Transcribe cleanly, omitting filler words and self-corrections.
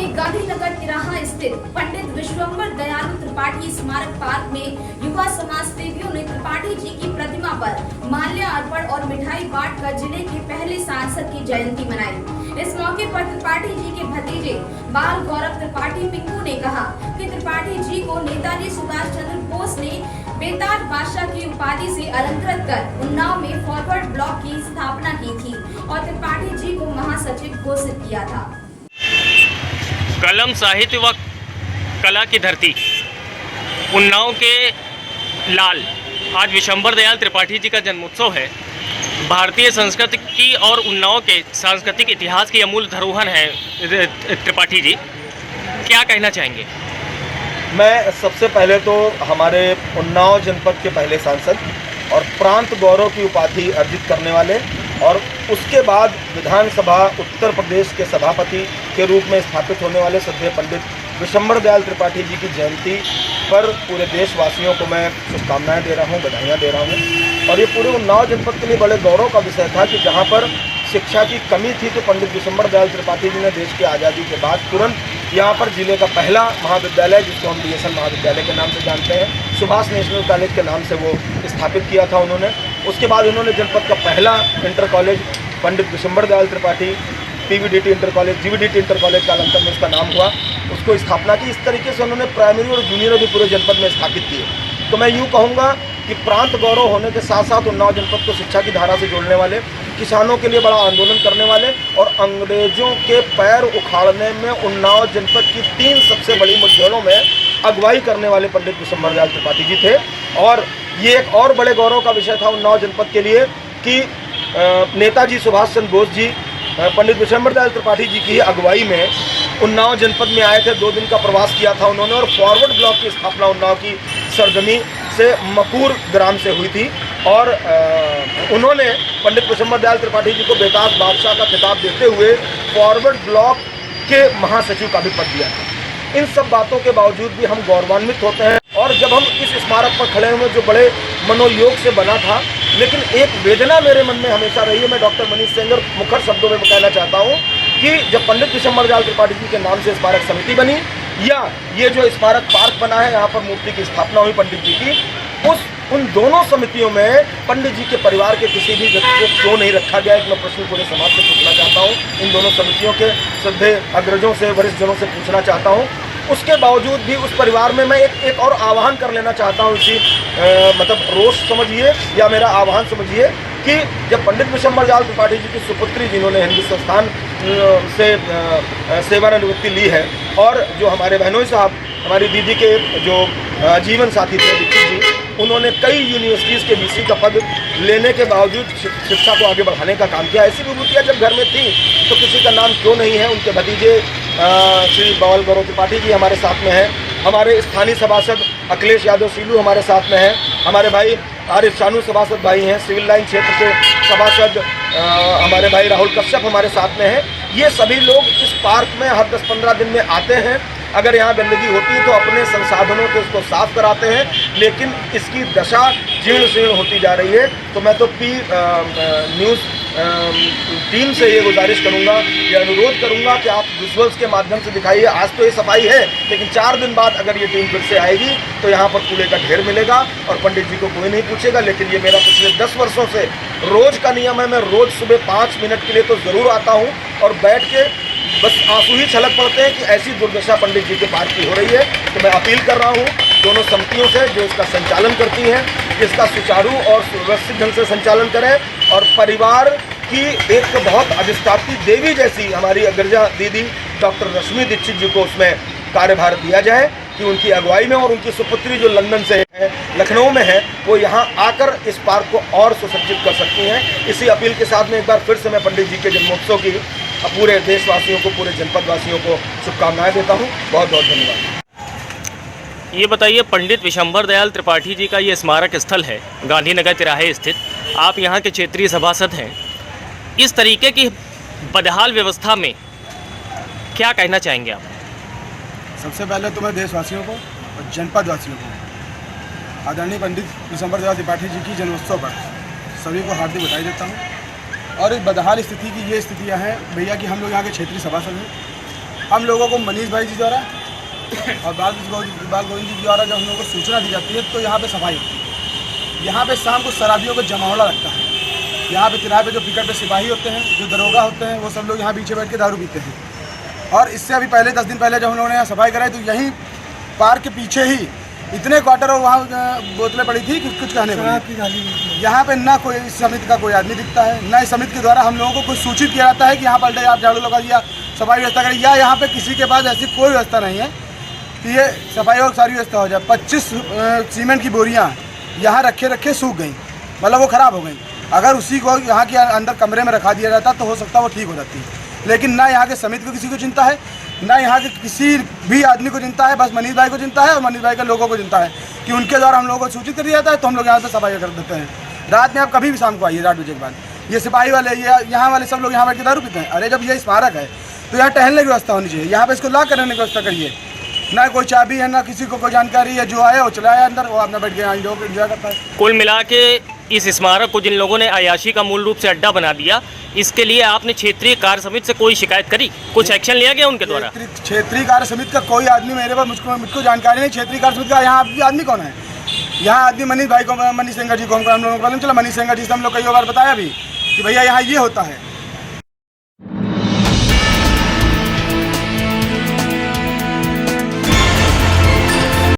में गांधीनगर तिराहा स्थित पंडित विश्वम्बर दयालु त्रिपाठी स्मारक पार्क में युवा समाज सेवियों ने त्रिपाठी जी की प्रतिमा पर माल्यार्पण और मिठाई बांटकर जिले के पहले सांसद की जयंती मनाई। इस मौके पर त्रिपाठी जी के भतीजे बाल गौरव त्रिपाठी पिंकू ने कहा कि त्रिपाठी जी को नेताजी सुभाष चंद्र बोस ने बेताज बादशाह की उपाधि से अलंकृत कर उन्नाव में फॉरवर्ड ब्लॉक की स्थापना की थी और त्रिपाठी जी को महासचिव घोषित किया था। कलम साहित्य व कला की धरती उन्नाव के लाल आज विशंबर दयाल त्रिपाठी जी का जन्मोत्सव है। भारतीय संस्कृति की और उन्नाव के सांस्कृतिक इतिहास की अमूल्य धरोहर है त्रिपाठी जी, क्या कहना चाहेंगे? मैं सबसे पहले तो हमारे उन्नाव जनपद के पहले सांसद और प्रांत गौरव की उपाधि अर्जित करने वाले और उसके बाद विधानसभा उत्तर प्रदेश के सभापति के रूप में स्थापित होने वाले श्रद्धेय पंडित विशंबर दयाल त्रिपाठी जी की जयंती पर पूरे देशवासियों को मैं शुभकामनाएं दे रहा हूं, बधाइयां दे रहा हूं। और ये पूरे उन्नाव जनपद के लिए बड़े गौरव का विषय था कि जहां पर शिक्षा की कमी थी तो पंडित विशंबर दयाल त्रिपाठी जी ने देश की आज़ादी के बाद तुरंत यहाँ पर जिले का पहला महाविद्यालय, जिसको हम DSN महाविद्यालय के नाम से जानते हैं, सुभाष नेशनल कॉलेज के नाम से वो स्थापित किया था उन्होंने। उसके बाद उन्होंने जनपद का पहला inter college Pandit Vishambar Dayal Tripathi PVDT inter college, GVDT inter college का अंतर में उसका नाम हुआ, उसको स्थापना की। इस तरीके से उन्होंने प्राइमरी और जूनियर भी पूरे जनपद में स्थापित किए। तो मैं यूँ कहूँगा कि प्रांत गौरव होने के साथ साथ उन्नाव जनपद को शिक्षा की धारा से जोड़ने वाले, किसानों के लिए बड़ा आंदोलन करने वाले और अंग्रेजों के पैर उखाड़ने में उन्नाव जनपद की 3 सबसे बड़ी मुठभेड़ों में अगुवाई करने वाले पंडित विशंबर दयाल त्रिपाठी जी थे। और ये एक और बड़े गौरव का विषय था उन्नाव जनपद के लिए कि नेताजी सुभाष चंद्र बोस जी पंडित विशंबर दयाल त्रिपाठी जी की अगुवाई में उन्नाव जनपद में आए थे। 2 दिन का प्रवास किया था उन्होंने और फॉरवर्ड ब्लॉक की स्थापना उन्नाव की सरजमी से मकूर ग्राम से हुई थी। और उन्होंने पंडित विशंबर दयाल त्रिपाठी जी को बेताज बादशाह का खिताब देते हुए फॉरवर्ड ब्लॉक के महासचिव का भी पद दिया था। इन सब बातों के बावजूद भी हम गौरवान्वित होते हैं। और जब हम इस स्मारक पर खड़े हुए जो बड़े मनोयोग से बना था, लेकिन एक वेदना मेरे मन में हमेशा रही है। मैं डॉक्टर मनीष सेंगर मुखर शब्दों में कहना चाहता हूँ कि जब पंडित विशंबर दयाल त्रिपाठी जी के नाम से स्मारक समिति बनी या ये जो स्मारक पार्क बना है, यहाँ पर मूर्ति की स्थापना हुई पंडित जी की, उन दोनों समितियों में पंडित जी के परिवार के किसी भी व्यक्ति को क्यों नहीं रखा गया? एक मैं प्रश्न पूरे समाज से पूछना चाहता हूँ, इन दोनों समितियों के श्रद्धेय अग्रजों से, वरिष्ठ जनों से पूछना चाहता हूँ। उसके बावजूद भी उस परिवार में मैं एक और आह्वान कर लेना चाहता हूँ, इसी मतलब रोष समझिए या मेरा आह्वान समझिए कि जब पंडित विशंबर दयाल त्रिपाठी जी की सुपुत्री जिन्होंने हिंदू संस्थान से सेवानिवृत्ति ली है और जो हमारे बहनोई साहब हमारी दीदी के जो जीवन साथी थे दीक्षित जी, उन्होंने कई यूनिवर्सिटीज़ के VC का पद लेने के बावजूद शिक्षा को आगे बढ़ाने का काम किया। ऐसी विभूतियाँ जब घर में थी तो किसी का नाम क्यों नहीं है? उनके भतीजे श्री बाल गौरव त्रिपाठी जी हमारे साथ में हैं, हमारे स्थानीय सभासद अखिलेश यादव सीलू हमारे साथ में हैं, हमारे भाई आरिफ शानू सभासद भाई हैं, सिविल लाइन क्षेत्र के सभासद हमारे भाई राहुल कश्यप हमारे साथ में हैं। ये सभी लोग इस पार्क में हर 10-15 दिन में आते हैं। अगर यहाँ गंदगी होती है तो अपने संसाधनों से उसको साफ कराते हैं, लेकिन इसकी दशा जीर्ण शीर्ण होती जा रही है। तो मैं तो न्यूज़ टीम से ये गुजारिश करूँगा, ये अनुरोध करूँगा कि आप विजुअल्स के माध्यम से दिखाइए। आज तो ये सफाई है, लेकिन 4 दिन बाद अगर ये टीम फिर से आएगी तो यहाँ पर कूड़े का ढेर मिलेगा और पंडित जी को कोई नहीं पूछेगा। लेकिन ये मेरा पिछले 10 वर्षों से रोज़ का नियम है। मैं रोज़ सुबह 5 मिनट के लिए तो ज़रूर आता हूँ और बैठ के बस आंसू ही छलक पड़ते हैं कि ऐसी दुर्दशा पंडित जी के पार्क की हो रही है। तो मैं अपील कर रहा हूँ दोनों समितियों से जो इसका संचालन करती हैं, इसका सुचारू और सुव्यवस्थित ढंग से संचालन करें और परिवार की एक बहुत अधिष्ठात्री देवी जैसी हमारी अग्रजा दीदी डॉक्टर रश्मि दीक्षित जी को उसमें कार्यभार दिया जाए कि उनकी अगुवाई में और उनकी सुपुत्री जो लंदन से है, लखनऊ में है, वो यहाँ आकर इस पार्क को और सुसज्जित कर सकती हैं। इसी अपील के साथ में एक बार फिर से मैं पंडित जी के जन्मोत्सव की पूरे देशवासियों को, पूरे जनपद वासियों को शुभकामनाएं देता हूँ। बहुत बहुत धन्यवाद। ये बताइए, पंडित विशंबर दयाल त्रिपाठी जी का ये स्मारक स्थल है गांधीनगर तिराहे स्थित, आप यहाँ के क्षेत्रीय सभासद हैं, इस तरीके की बदहाल व्यवस्था में क्या कहना चाहेंगे आप? सबसे पहले तो मैं देशवासियों को और जनपद वासियों को आदरणीय पंडित विशंबर दयाल त्रिपाठी जी की जन्मोत्सव पर सभी को हार्दिक बधाई देता हूँ। और इस बदहाल स्थिति की ये स्थितियाँ हैं भैया कि हम लोग यहाँ के क्षेत्रीय सभासद हैं हम लोगों को मनीष भाई जी द्वारा और बाल गोविंद जी द्वारा जब हम लोगों को सूचना दी जाती है तो यहाँ पे सफाई होती है। यहाँ पे शाम को शराबियों का जमावड़ा लगता है। यहाँ पे किराए पे जो पिकअप पे सिपाही होते हैं, जो दरोगा होते हैं, वो सब लोग यहाँ पीछे बैठ के दारू पीते हैं। और इससे अभी पहले 10 दिन पहले जब हम लोगों ने यहाँ सफाई कराई तो यहीं पार्क के पीछे ही इतने क्वार्टर और वहाँ बोतलें पड़ी थी कि कुछ कहने को। यहाँ पे ना कोई इस समिति का कोई आदमी दिखता है, ना इस समिति के द्वारा हम लोगों को कुछ सूचित किया जाता है कि यहाँ पर आप झाड़ू लगा दिया, सफाई व्यवस्था करें, या यहाँ पे किसी के पास ऐसी कोई व्यवस्था नहीं है कि ये सफाई और सारी व्यवस्था हो जाए। 25 सीमेंट की बोरियाँ यहाँ रखे सूख गई, मतलब वो ख़राब हो गई। अगर उसी को यहाँ के अंदर कमरे में रखा दिया जाता तो हो सकता है वो ठीक हो जाती, लेकिन ना यहाँ के समिति को किसी को चिंता है, ना यहाँ के किसी भी आदमी को चिंता है। बस मनीष भाई को चिंता है और मनीष भाई के लोगों को चिंता है कि उनके द्वारा हम लोगों को सूचित कर दिया जाता है तो हम लोग यहाँ पे सफाई कर देते हैं। रात में आप कभी भी शाम को आइए 8 बजे के बाद, ये सिपाही वाले ये यहाँ वाले सब लोग यहाँ बैठ के दारू पीते हैं। अरे जब ये स्मारक है तो यहाँ टहलने की व्यवस्था होनी चाहिए, यहाँ पे इसको लॉक करने की व्यवस्था करिए। ना कोई चाबी है, ना किसी को कोई जानकारी है, जो आया वो चला आया अंदर, वो अपना बैठ के एंजॉय करता है। कुल मिला के इस स्मारक को जिन लोगों ने अयाशी का मूल रूप से अड्डा बना दिया, इसके लिए आपने क्षेत्रीय कार्य समिति से कोई शिकायत करी? कुछ एक्शन लिया गया उनके द्वारा? क्षेत्रीय कार्य समिति का कोई आदमी मेरे पास मुझको जानकारी नहीं। क्षेत्रीय कार्य समिति का यहाँ आदमी कौन है? यहाँ आदमी मनीष भाई को, मनीष सिंह जी को हम लोगों को मालूम चला। मनीष सिंह जी से हम लोग कई बार बताया भी कि भैया यहाँ ये होता है,